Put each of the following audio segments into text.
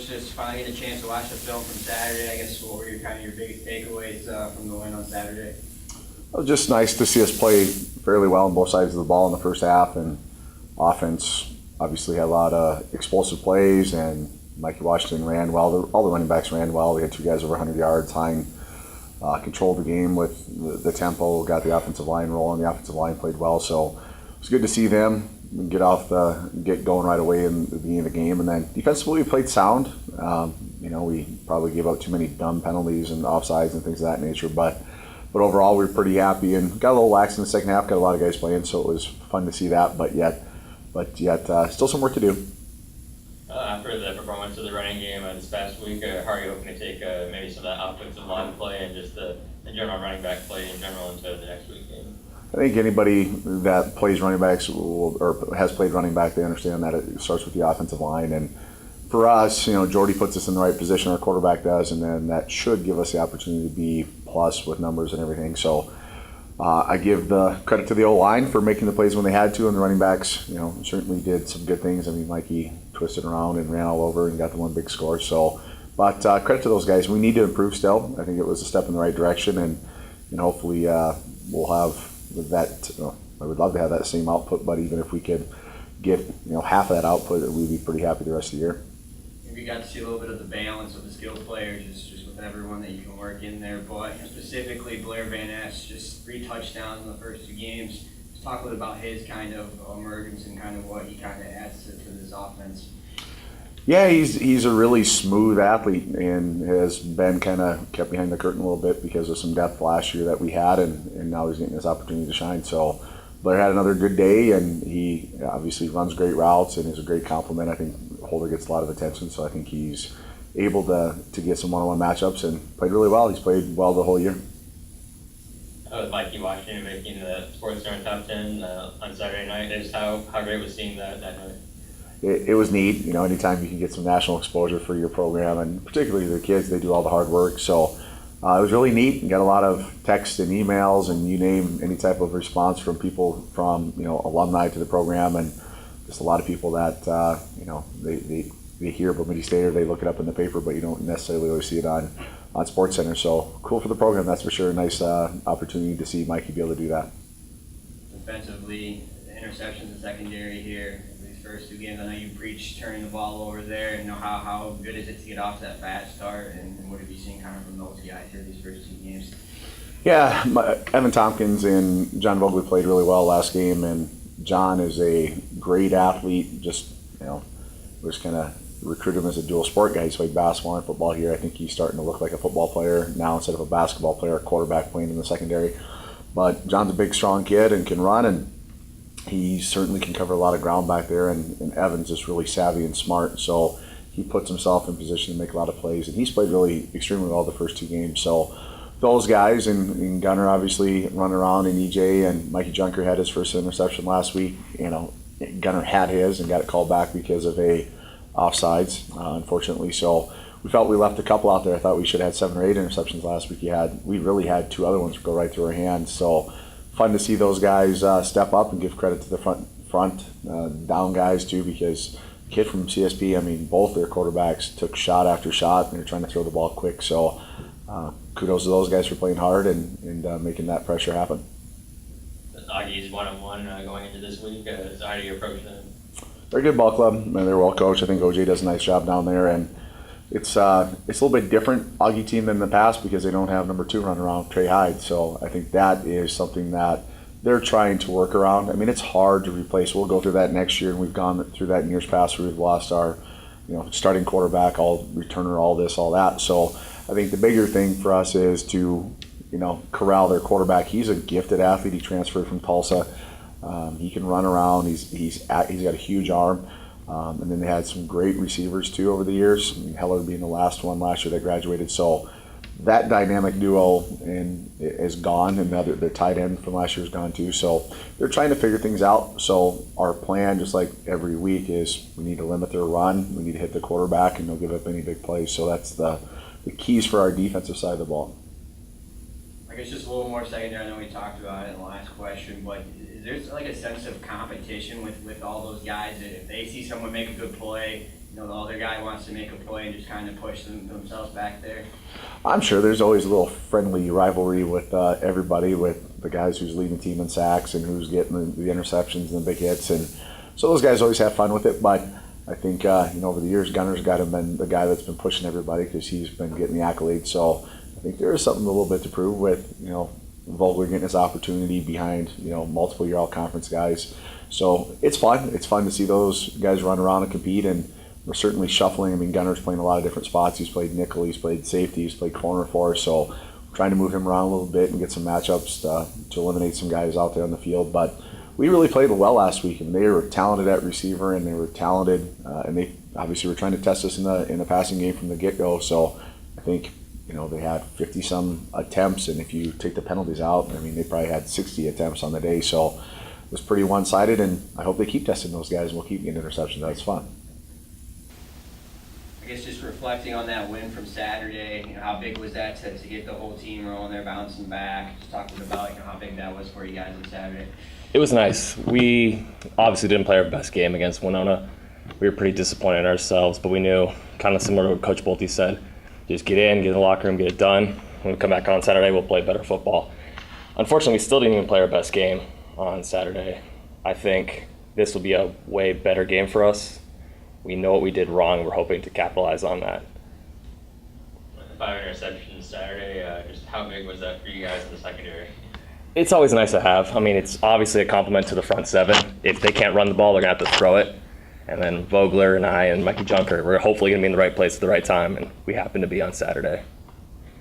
Coach, just finally getting a chance to watch the film from Saturday. I guess what were your biggest takeaways from the win on Saturday? It was just nice to see us play fairly well on both sides of the ball in the first half, and offense obviously had a lot of explosive plays, and Mikey Washington ran well. All the running backs ran well. We had two guys over 100 yards. Hein controlled the game with the tempo, got the offensive line rolling. The offensive line played well, so it was good to see them get going right away in the beginning of the game. And then defensively, we played sound. We probably gave out too many dumb penalties and offsides and things of that nature, but overall we were pretty happy and got a little lax in the second half. Got a lot of guys playing, so it was fun to see that. But yet, still some work to do. After the performance of the running game this past week, how are you hoping to take maybe some of that offensive line play and just the general running back play in general into the next week game? I think anybody that plays running backs or has played running back, they understand that it starts with the offensive line. And for us, Jordy puts us in the right position, our quarterback does, and then that should give us the opportunity to be plus with numbers and everything. So I give the credit to the O-line for making the plays when they had to, and the running backs, certainly did some good things. I mean, Mikey twisted around and ran all over and got the one big score. So, but credit to those guys. We need to improve still. I think it was a step in the right direction, and hopefully we'll have that. I would love to have that same output, but even if we could get half of that output, we'd be pretty happy the rest of the year. We got to see a little bit of the balance of the skilled players, just with everyone that you can work in there. But specifically, Blair Van Ness, just 3 touchdowns in the first 2 games. Just talk a little about his kind of emergence and kind of what he kind of adds to this offense. Yeah, he's a really smooth athlete and has been kind of kept behind the curtain a little bit because of some depth last year that we had, and now he's getting this opportunity to shine. So Blair had another good day, and he obviously runs great routes and is a great compliment. I think Holder gets a lot of attention, so I think he's able to get some one-on-one matchups and played really well. He's played well the whole year. With Mikey Washington making the Sports Center top 10 on Saturday night, just how great was seeing that night? It was neat. Anytime you can get some national exposure for your program, and particularly the kids, they do all the hard work. So it was really neat. You got a lot of texts and emails, and you name any type of response from people from alumni to the program, and just a lot of people that they hear Bemidji State or they look it up in the paper, but you don't necessarily always see it on Sports Center. So cool for the program, that's for sure. A nice opportunity to see Mikey be able to do that. Defensively, the interceptions in secondary here. First 2 games, I know you preached turning the ball over there, and how good is it to get off that fast start, and what have you seen kind of from those guys here these first 2 games? Yeah, Evan Tompkins and John Vogel played really well last game, and John is a great athlete. Just we're just kind of recruited him as a dual sport guy. He's played basketball and football here. I think he's starting to look like a football player now instead of a basketball player, a quarterback playing in the secondary. But John's a big, strong kid and can run, and he certainly can cover a lot of ground back there, and Evan's just really savvy and smart, so he puts himself in position to make a lot of plays, and he's played really extremely well the first 2 games. So those guys, and Gunner obviously run around, and EJ and Mikey Junker had his first interception last week. Gunner had his and got it called back because of a offsides, unfortunately. So we felt we left a couple out there. I thought we should have had 7 or 8 interceptions last week. We really had 2 other ones go right through our hands. So fun to see those guys step up and give credit to the front down guys too, because the kid from CSP, both their quarterbacks took shot after shot, and they're trying to throw the ball quick. So kudos to those guys for playing hard and making that pressure happen. Augie's 1-on-1 going into this week. So how do you approach them? They're a good ball club, and they're well coached. I think OJ does a nice job down there, and it's a little bit different Augie team than the past because they don't have number 2 running around, Trey Hyde. So I think that is something that they're trying to work around. It's hard to replace. We'll go through that next year, and we've gone through that in years past where we've lost our starting quarterback, all returner, all this, all that. So I think the bigger thing for us is to corral their quarterback. He's a gifted athlete. He transferred from Tulsa. He can run around. He's got a huge arm. And then they had some great receivers too over the years. Heller being the last one last year that graduated. So that dynamic duo is gone, and the tight end from last year is gone too. So they're trying to figure things out. So our plan, just like every week, is we need to limit their run. We need to hit the quarterback, and don't give up any big plays. So that's the keys for our defensive side of the ball. I guess just a little more secondary. I know we talked about it in the last question, but is there like a sense of competition with all those guys that if they see someone make a good play, the other guy wants to make a play and just kind of push themselves back there? I'm sure there's always a little friendly rivalry with everybody, with the guys who's leading the team in sacks and who's getting the interceptions and the big hits, and so those guys always have fun with it. But I think over the years, Gunner's got him been the guy that's been pushing everybody because he's been getting the accolades. So I think there is something a little bit to prove with Vogler getting his opportunity behind multiple year all conference guys. So it's fun. It's fun to see those guys run around and compete, and we're certainly shuffling. I mean, Gunner's playing a lot of different spots. He's played nickel, he's played safety, he's played corner for us. So we're trying to move him around a little bit and get some matchups to eliminate some guys out there on the field. But we really played well last week, and they were talented at receiver, and they were talented, and they obviously were trying to test us in the passing game from the get-go. So I think they had 50-some attempts, and if you take the penalties out, I mean, they probably had 60 attempts on the day. So it was pretty one-sided, and I hope they keep testing those guys, and we'll keep getting interceptions. That's fun. I guess just reflecting on that win from Saturday, how big was that to get the whole team rolling there, bouncing back? Just talking about how big that was for you guys on Saturday. It was nice. We obviously didn't play our best game against Winona. We were pretty disappointed in ourselves, but we knew, kind of similar to what Coach Bolte said, just get in the locker room, get it done. When we come back on Saturday, we'll play better football. Unfortunately, we still didn't even play our best game on Saturday. I think this will be a way better game for us. We know what we did wrong. We're hoping to capitalize on that. With the 5 interceptions Saturday, just how big was that for you guys in the secondary? It's always nice to have. I mean, it's obviously a compliment to the front seven. If they can't run the ball, they're going to have to throw it. And then Vogler and I and Mikey Junker, we're hopefully going to be in the right place at the right time, and we happen to be on Saturday.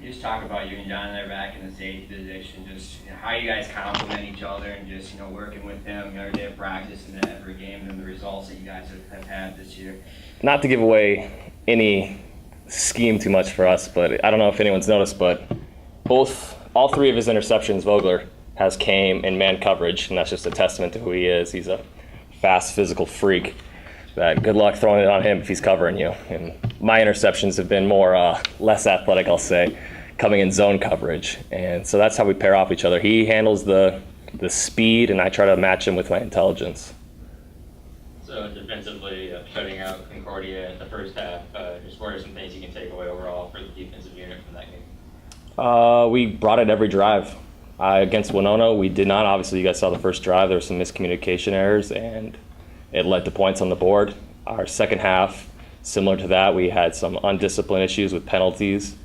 You just talk about you and John there back in the safety position, just how you guys complement each other and just working with them every day of practice and then every game and the results that you guys have had this year. Not to give away any scheme too much for us, but I don't know if anyone's noticed, but all 3 of his interceptions, Vogler has came in man coverage, and that's just a testament to who he is. He's a fast, physical freak. Good luck throwing it on him if he's covering you. And my interceptions have been more less athletic, I'll say, coming in zone coverage. And so that's how we pair off each other. He handles the speed, and I try to match him with my intelligence. So defensively, shutting out Concordia in the first half, just what are some things you can take away overall for the defensive unit from that game? We brought it every drive. Against Winona, we did not. Obviously, you guys saw the first drive. There were some miscommunication errors, and it led to points on the board. Our second half, similar to that, we had some undisciplined issues with penalties,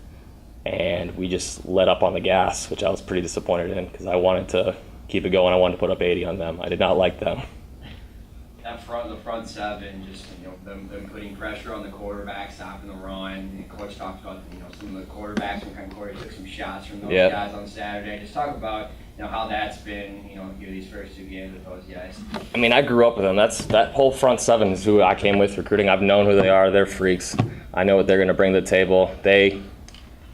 and we just let up on the gas, which I was pretty disappointed in because I wanted to keep it going. I wanted to put up 80 on them. I did not like them. The front seven, just them putting pressure on the quarterback, stopping the run. And Coach talked about some of the quarterbacks from Concordia took some shots from those guys on Saturday. Just talk about how that's been these first 2 games with those guys. I mean, I grew up with them. That whole front seven is who I came with recruiting. I've known who they are. They're freaks. I know what they're going to bring to the table.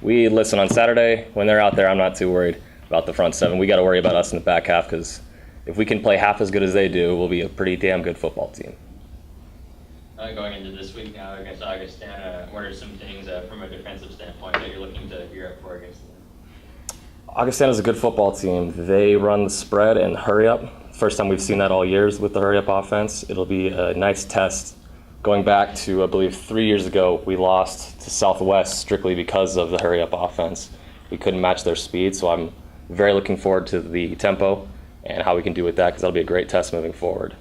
We listen on Saturday when they're out there. I'm not too worried about the front seven. We got to worry about us in the back half because if we can play half as good as they do, we'll be a pretty damn good football team. Going into this week now against Augustana, what are some things from a defensive standpoint that you're looking to gear up for against them? Augustana is a good football team. They run the spread and hurry up. First time we've seen that all years with the hurry up offense. It'll be a nice test. Going back to, I believe, 3 years ago, we lost to Southwest strictly because of the hurry up offense. We couldn't match their speed, so I'm very looking forward to the tempo and how we can do with that because that'll be a great test moving forward.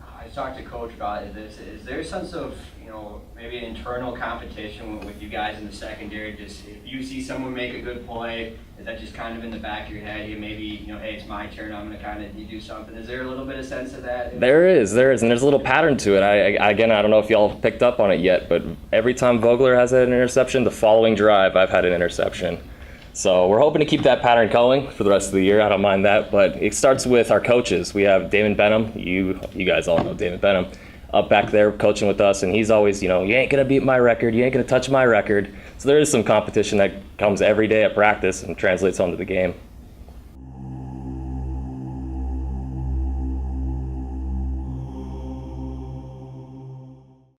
I talked to Coach about this. Is there a sense of, maybe an internal competition with you guys in the secondary? Just if you see someone make a good play, is that just kind of in the back of your head? You maybe, hey, it's my turn. I'm going to kind of do something. Is there a little bit of sense of that? There is, and there's a little pattern to it. I don't know if y'all picked up on it yet, but every time Vogler has had an interception, the following drive I've had an interception. So we're hoping to keep that pattern going for the rest of the year. I don't mind that, but it starts with our coaches. We have Damon Benham. You guys all know Damon Benham up back there coaching with us, and he's always, you ain't gonna beat my record, you ain't gonna touch my record. So there is some competition that comes every day at practice and translates onto the game.